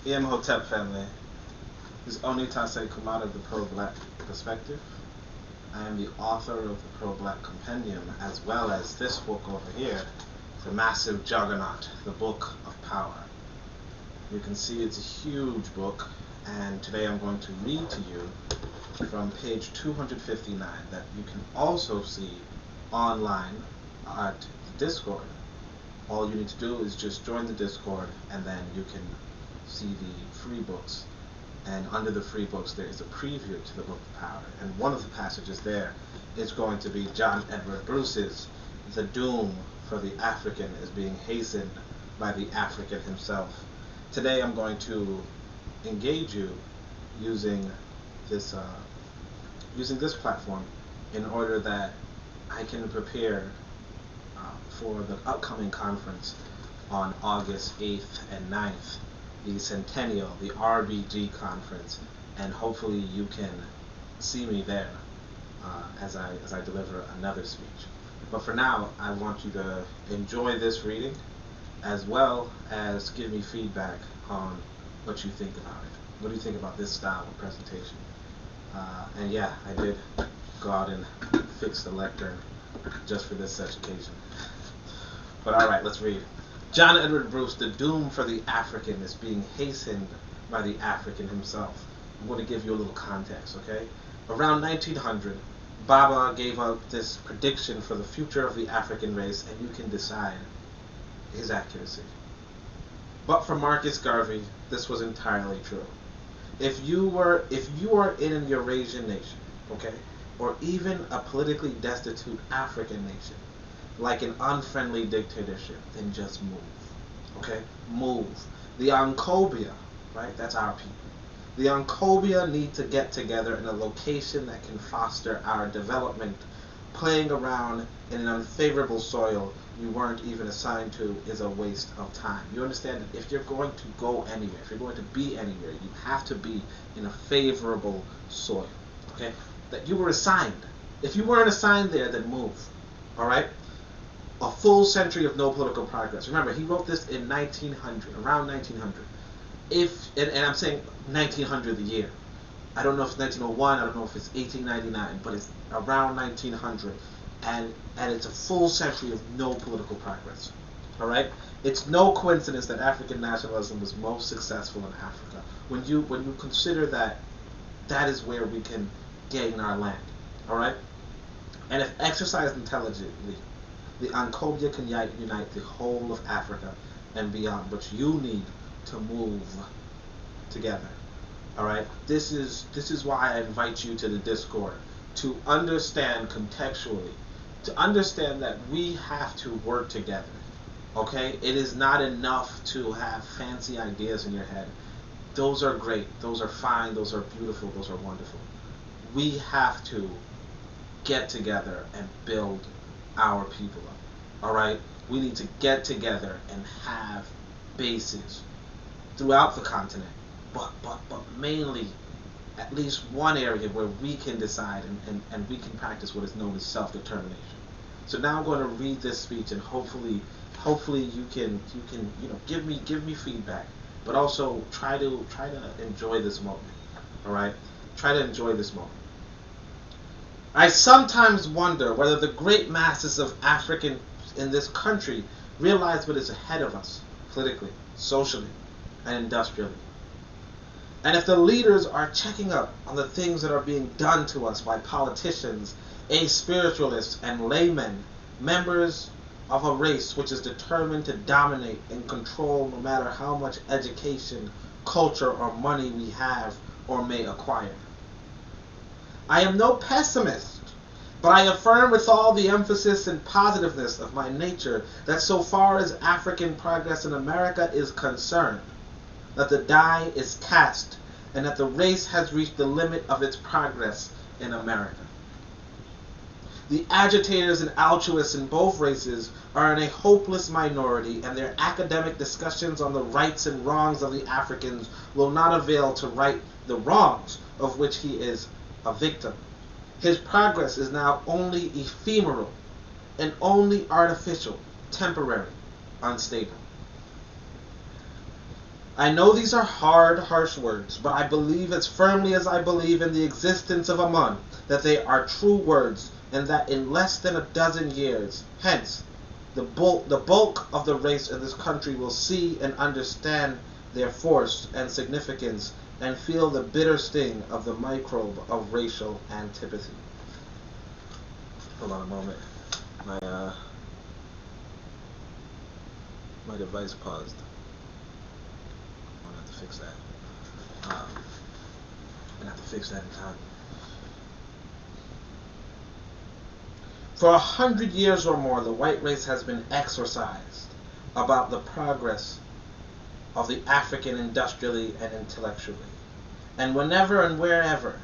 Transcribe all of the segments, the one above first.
Hotep family. This is Onitaset Kumat of the Pro-Black Perspective. I am the author of the Pro-Black Compendium, as well as this book over here, the massive juggernaut, the Book of Power. You can see it's a huge book, and today I'm going to read to you from page 259 that you can also see online at Discord. All you need to do is just join the Discord, and then you can see the free books. And under the free books there is a preview to the Book of Power. And one of the passages there is going to be John Edward Bruce's "The doom for the African is being hastened by the African himself." Today I'm going to engage you using this platform in order that I can prepare for the upcoming conference on August 8th and 9th, the Centennial, the RBG conference, and hopefully you can see me there as I deliver another speech. But for now, I want you to enjoy this reading, as well as give me feedback on what you think about it. What do you think about this style of presentation? And yeah, I did go out and fix the lectern just for this such occasion. But alright, let's read. John Edward Bruce, "The doom for the African is being hastened by the African himself." I'm going to give you a little context, okay? Around 1900, Baba gave out this prediction for the future of the African race, and you can decide his accuracy. But for Marcus Garvey, this was entirely true. If you are in an Eurasian nation, okay, or even a politically destitute African nation, like an unfriendly dictatorship, then just move. Okay? Move. The Ankobia, right? That's our people. The Ankobia need to get together in a location that can foster our development. Playing around in an unfavorable soil you weren't even assigned to is a waste of time. You understand that if you're going to go anywhere, if you're going to be anywhere, you have to be in a favorable soil. Okay? That you were assigned. If you weren't assigned there, then move. Alright? A full century of no political progress. Remember, he wrote this in 1900, around 1900. And I'm saying 1900 the year. I don't know if it's 1901, I don't know if it's 1899, but it's around 1900. And it's a full century of no political progress. Alright? It's no coincidence that African nationalism was most successful in Africa. When you consider that is where we can gain our land. Alright? And if exercised intelligently, the Ankobia can unite the whole of Africa and beyond, but you need to move together. Alright? This is why I invite you to the Discord, to understand contextually, to understand that we have to work together. Okay? It is not enough to have fancy ideas in your head. Those are great, those are fine, those are beautiful, those are wonderful. We have to get together and build our people up. Alright? We need to get together and have bases throughout the continent, but mainly at least one area where we can decide and we can practice what is known as self-determination. So now I'm going to read this speech, and hopefully you can give me feedback, but also try to enjoy this moment. Alright? Try to enjoy this moment. I sometimes wonder whether the great masses of Africans in this country realize what is ahead of us, politically, socially, and industrially. And if the leaders are checking up on the things that are being done to us by politicians, spiritualists, and laymen, members of a race which is determined to dominate and control no matter how much education, culture, or money we have or may acquire. I am no pessimist, but I affirm with all the emphasis and positiveness of my nature that so far as African progress in America is concerned, that the die is cast and that the race has reached the limit of its progress in America. The agitators and altruists in both races are in a hopeless minority, and their academic discussions on the rights and wrongs of the Africans will not avail to right the wrongs of which he is a victim. His progress is now only ephemeral and only artificial, temporary, unstable. I know these are hard, harsh words, but I believe as firmly as I believe in the existence of Amun that they are true words, and that in less than a dozen years hence, the bulk of the race in this country will see and understand their force and significance, and feel the bitter sting of the microbe of racial antipathy. Hold on a moment. My device paused. I'm gonna have to fix that. I'm gonna have to fix that in time. For 100 years or more, the white race has been exorcised about the progress of the African industrially and intellectually. And whenever and wherever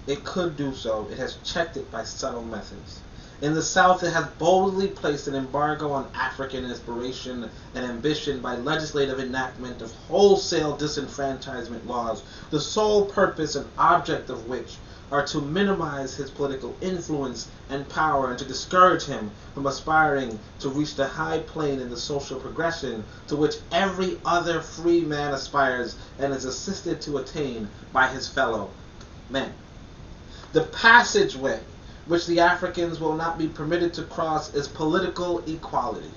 it could do so, it has checked it by subtle methods. In the South, it has boldly placed an embargo on African inspiration and ambition by legislative enactment of wholesale disenfranchisement laws, the sole purpose and object of which are to minimize his political influence and power and to discourage him from aspiring to reach the high plane in the social progression to which every other free man aspires and is assisted to attain by his fellow men. The passageway which the Africans will not be permitted to cross is political equality.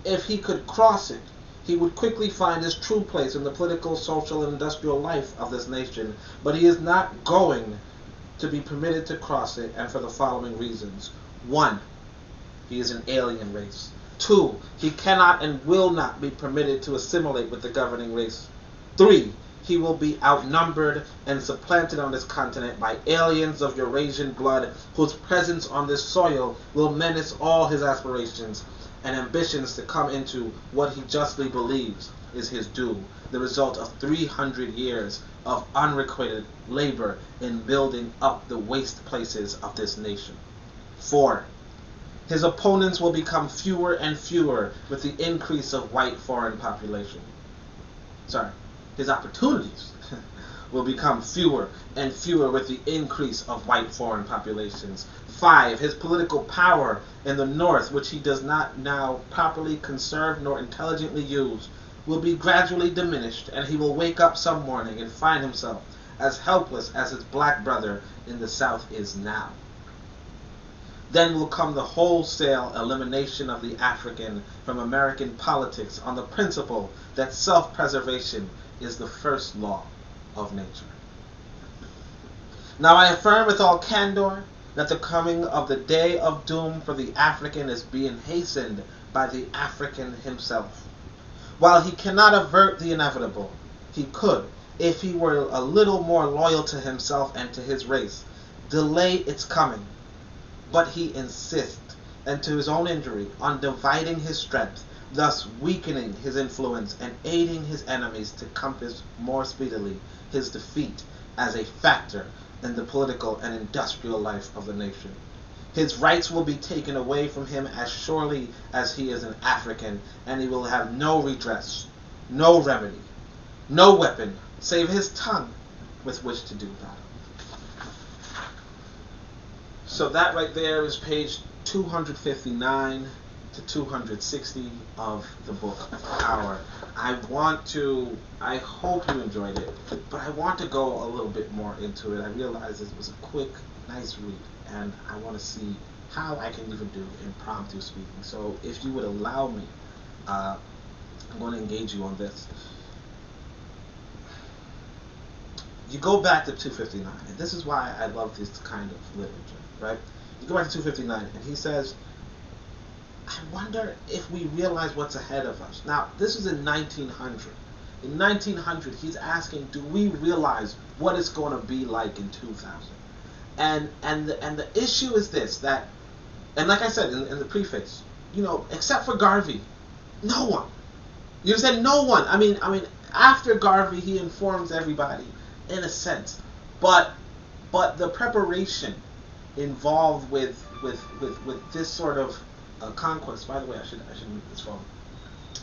If he could cross it, he would quickly find his true place in the political, social, and industrial life of this nation, but he is not going to be permitted to cross it, and for the following reasons. 1. He is an alien race. 2. He cannot and will not be permitted to assimilate with the governing race. 3. He will be outnumbered and supplanted on this continent by aliens of Eurasian blood, whose presence on this soil will menace all his aspirations and ambitions to come into what he justly believes is his due, the result of 300 years of unrequited labor in building up the waste places of this nation. 4. His opponents will become fewer and fewer with the increase of white foreign population. His opportunities will become fewer and fewer with the increase of white foreign populations. 5. His political power in the North, which he does not now properly conserve nor intelligently use, will be gradually diminished, and he will wake up some morning and find himself as helpless as his black brother in the South is now. Then will come the wholesale elimination of the African from American politics on the principle that self-preservation is the first law of nature. Now I affirm with all candor that the coming of the day of doom for the African is being hastened by the African himself. While he cannot avert the inevitable, he could, if he were a little more loyal to himself and to his race, delay its coming. But he insists, and to his own injury, on dividing his strength, thus weakening his influence and aiding his enemies to compass more speedily his defeat as a factor in the political and industrial life of the nation. His rights will be taken away from him as surely as he is an African, and he will have no redress, no remedy, no weapon, save his tongue with which to do that. So that right there is page 259 to 260 of the book Power. I hope you enjoyed it, but I want to go a little bit more into it. I realized this was a quick, nice read, and I want to see how I can even do impromptu speaking. So if you would allow me, I'm going to engage you on this. You go back to 259, and this is why I love this kind of literature, right? You go back to 259, and he says, I wonder if we realize what's ahead of us. Now, this is in 1900. In 1900, he's asking, do we realize what it's going to be like in 2000? And the issue is this, that, and like I said in the preface, except for Garvey, no one. You understand? No one. I mean, after Garvey, he informs everybody, in a sense, but the preparation involved with this sort of conquest. By the way, I should move this phone.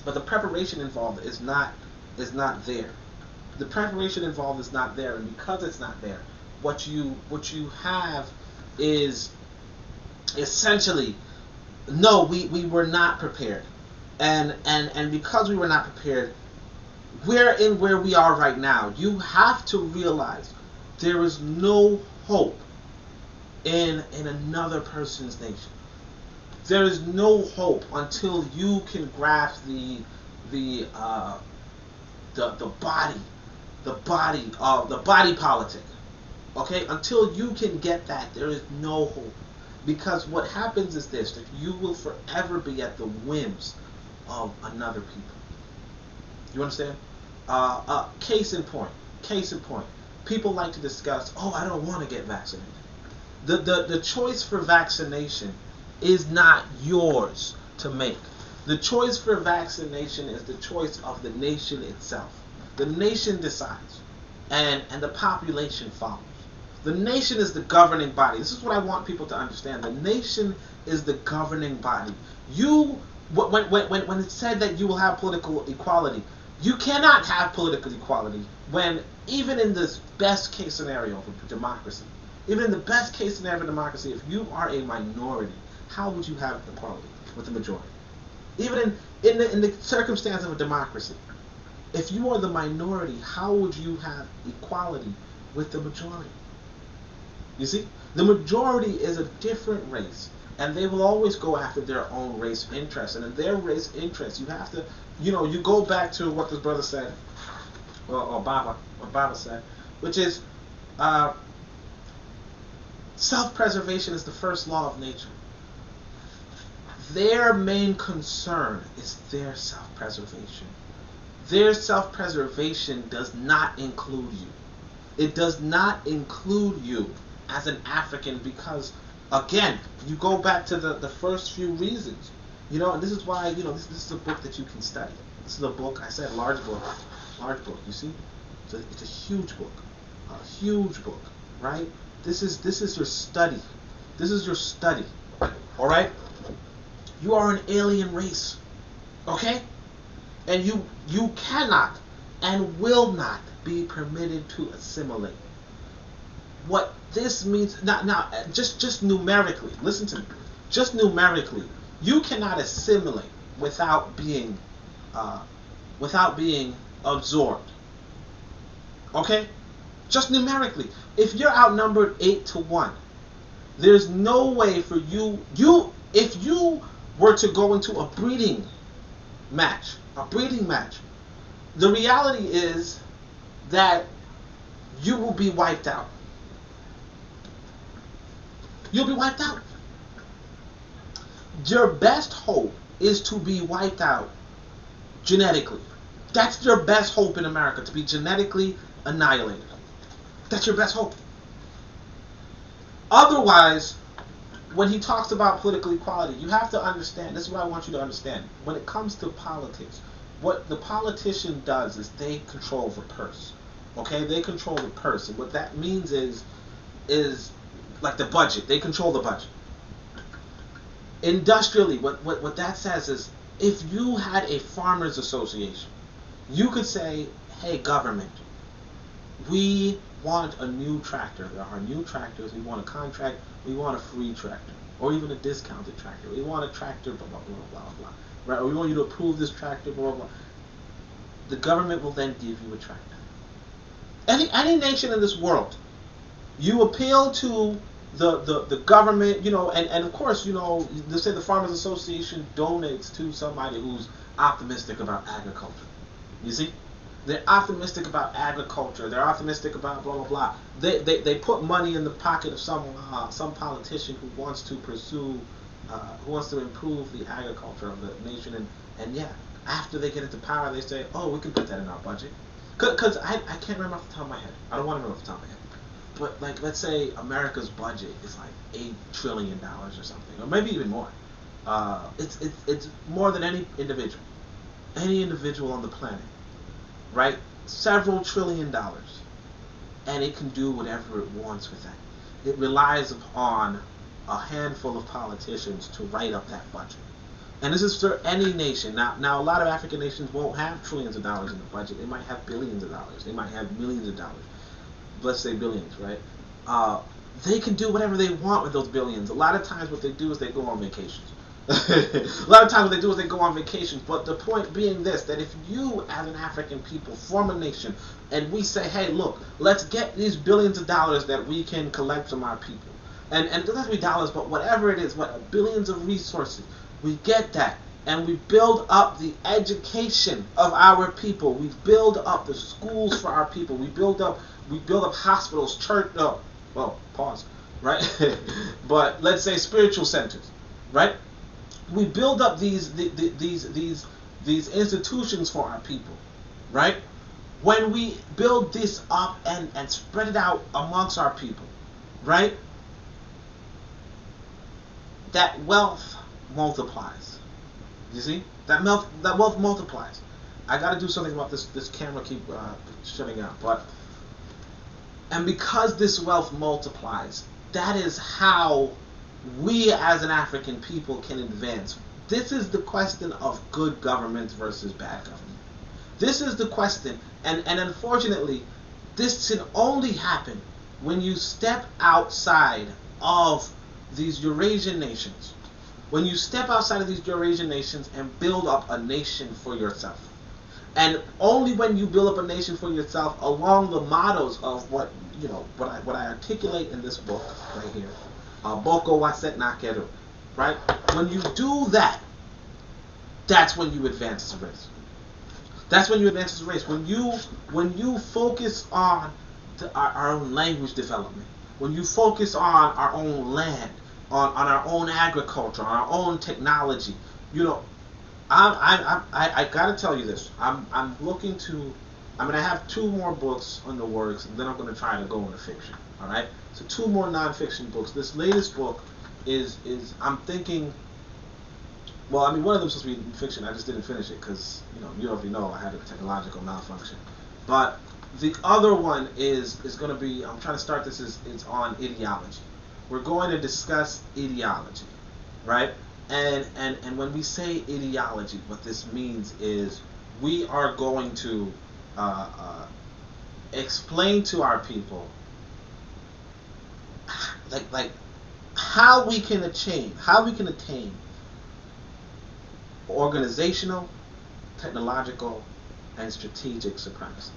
But the preparation involved is not there. The preparation involved is not there, and because it's not there, what you have is essentially, no, we were not prepared, and because we were not prepared, we're in where we are right now. You have to realize there is no hope in another person's nation. There is no hope until you can grasp the body, the body politic. Okay, until you can get that, there is no hope. Because what happens is this: that you will forever be at the whims of another people. You understand? Case in point. Case in point. People like to discuss, oh, I don't want to get vaccinated. The choice for vaccination is not yours to make. The choice for vaccination is the choice of the nation itself. The nation decides, and the population follows. The nation is the governing body. This is what I want people to understand. The nation is the governing body. When it's said that you will have political equality, you cannot have political equality when, even in this best case scenario for democracy, even in the best case scenario for democracy, if you are a minority, how would you have equality with the majority? Even in the circumstance of a democracy, if you are the minority, how would you have equality with the majority? You see, the majority is a different race, and they will always go after their own race interests. And in their race interests, you have to, you go back to what this brother said, or Baba said, which is self-preservation is the first law of nature. Their main concern is their self-preservation. Their self-preservation does not include you. It does not include you as an African because, again, you go back to the first few reasons. And this is why, this is a book that you can study. This is a book, I said large book, you see? It's a huge book, right? This is your study. This is your study, all right? You are an alien race, okay? And you cannot and will not be permitted to assimilate. What this means, now, just numerically, listen to me. Just numerically, you cannot assimilate without being absorbed. Okay? Just numerically. If you're outnumbered 8-1, there's no way for you, if you were to go into a breeding match, the reality is that you will be wiped out. You'll be wiped out. Your best hope is to be wiped out genetically. That's your best hope in America, to be genetically annihilated. That's your best hope. Otherwise, when he talks about political equality, you have to understand, this is what I want you to understand. When it comes to politics, what the politician does is they control the purse. Okay? They control the purse. And what that means is like the budget. They control the budget. Industrially, what that says is, if you had a farmers association, you could say, hey, government, we want a new tractor. There are new tractors. We want a contract. We want a free tractor, or even a discounted tractor. We want a tractor, blah, blah, blah, blah, blah. Right? Or we want you to approve this tractor, blah, blah, blah. The government will then give you a tractor. Any nation in this world, you appeal to the government, and of course, let's say the Farmers Association donates to somebody who's optimistic about agriculture. You see? They're optimistic about agriculture. They're optimistic about blah, blah, blah. They put money in the pocket of some politician who wants to pursue, who wants to improve the agriculture of the nation. And yeah, after they get into power, they say, oh, we can put that in our budget. Because I can't remember off the top of my head. I don't want to remember off the top of my head. But, like, let's say America's budget is like $8 trillion or something, or maybe even more. It's more than any individual on the planet, right? Several $1 trillion, and it can do whatever it wants with that. It relies upon a handful of politicians to write up that budget. And this is for any nation. Now, a lot of African nations won't have trillions of dollars in the budget. They might have billions of dollars. They might have millions of dollars. Let's say billions, right? They can do whatever they want with those billions. A lot of times what they do is they go on vacations. A lot of times what they do is they go on vacations. But the point being this, that if you as an African people form a nation and we say, hey, look, let's get these billions of dollars that we can collect from our people. And it doesn't have to be dollars, but whatever it is, what billions of resources, we get that. And we build up the education of our people. We build up the schools for our people. We build up hospitals, church, pause, right? But let's say spiritual centers, right? We build up these institutions for our people, right? When we build this up and spread it out amongst our people, right? That wealth multiplies. You see? That wealth multiplies. I got to do something about this camera keep shutting out. And because this wealth multiplies, that is how we as an African people can advance. This is the question of good government versus bad government. This is the question. And unfortunately, this can only happen when you step outside of these Eurasian nations. When you step outside of these Eurasian nations and build up a nation for yourself. And only when you build up a nation for yourself along the mottos of what I articulate in this book right here. Boko Waset Nakeru. Right? When you do that, that's when you advance as a race. That's when you advance as a race. When you focus on our own language development. When you focus on our own land. On our own agriculture, on our own technology, I gotta tell you this. I'm looking to. I have 2 more books in the works, and then I'm gonna try to go into fiction. All right. So 2 more nonfiction books. This latest book is I'm thinking. Well, one of them is supposed to be fiction. I just didn't finish it because you already know I had a technological malfunction. But the other one is gonna be. I'm trying to start this. Is on ideology. We're going to discuss ideology, right? And when we say ideology, what this means is we are going to explain to our people like how we can attain organizational, technological, and strategic supremacy.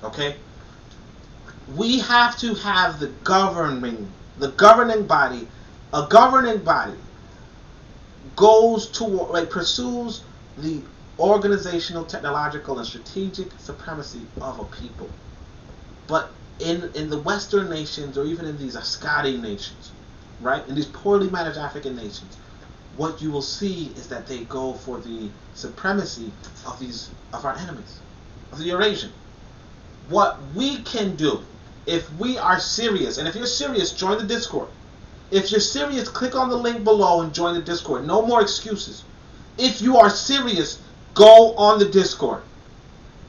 Okay? We have to have the governing body, a governing body goes toward, pursues the organizational, technological, and strategic supremacy of a people. But in the Western nations, or even in these Ascari nations, right, in these poorly managed African nations, what you will see is that they go for the supremacy of our enemies, of the Eurasian. What we can do, if we are serious, and if you're serious, join the Discord. If you're serious, click on the link below and join the Discord. No more excuses. If you are serious, go on the Discord.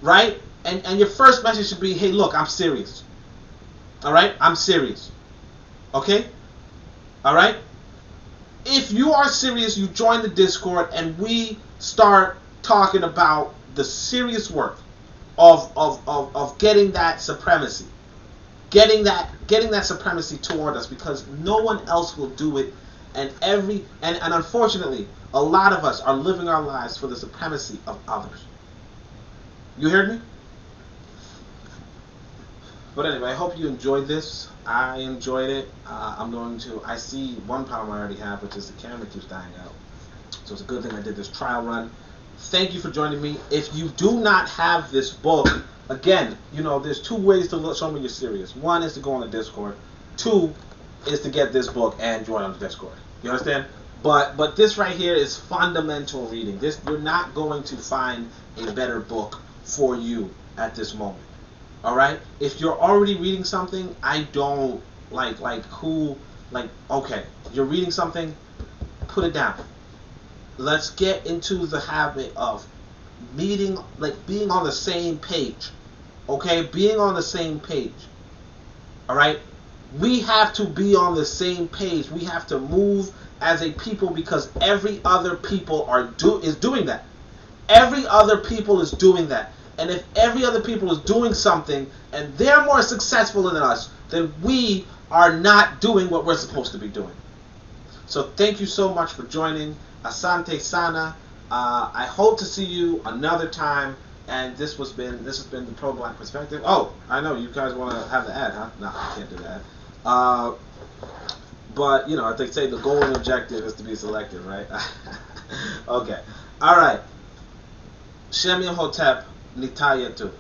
Right? And your first message should be, hey, look, I'm serious. Alright? I'm serious. Okay? Alright? If you are serious, you join the Discord and we start talking about the serious work of getting that supremacy. Getting that supremacy toward us, because no one else will do it, and unfortunately a lot of us are living our lives for the supremacy of others. You heard me? But anyway, I hope you enjoyed this. I enjoyed it. I see one problem I already have, which is the camera keeps dying out. So it's a good thing I did this trial run. Thank you for joining me. If you do not have this book, again, there's 2 ways to show me you're serious. 1 is to go on the Discord. 2 is to get this book and join on the Discord. You understand? But this right here is fundamental reading. You're not going to find a better book for you at this moment. All right? If you're already reading something, I don't okay, you're reading something, put it down. Let's get into the habit of being on the same page. Okay? Being on the same page. Alright? We have to be on the same page. We have to move as a people, because every other people is doing that. Every other people is doing that. And if every other people is doing something and they're more successful than us, then we are not doing what we're supposed to be doing. So thank you so much for joining. Asante Sana. I hope to see you another time. And this has been the Pro Black Perspective. Oh, I know you guys want to have the ad, huh? No, I can't do that. But you know, as they say, the goal and objective is to be selective, right? Okay. All right. Shemi Hotep Nitayetu.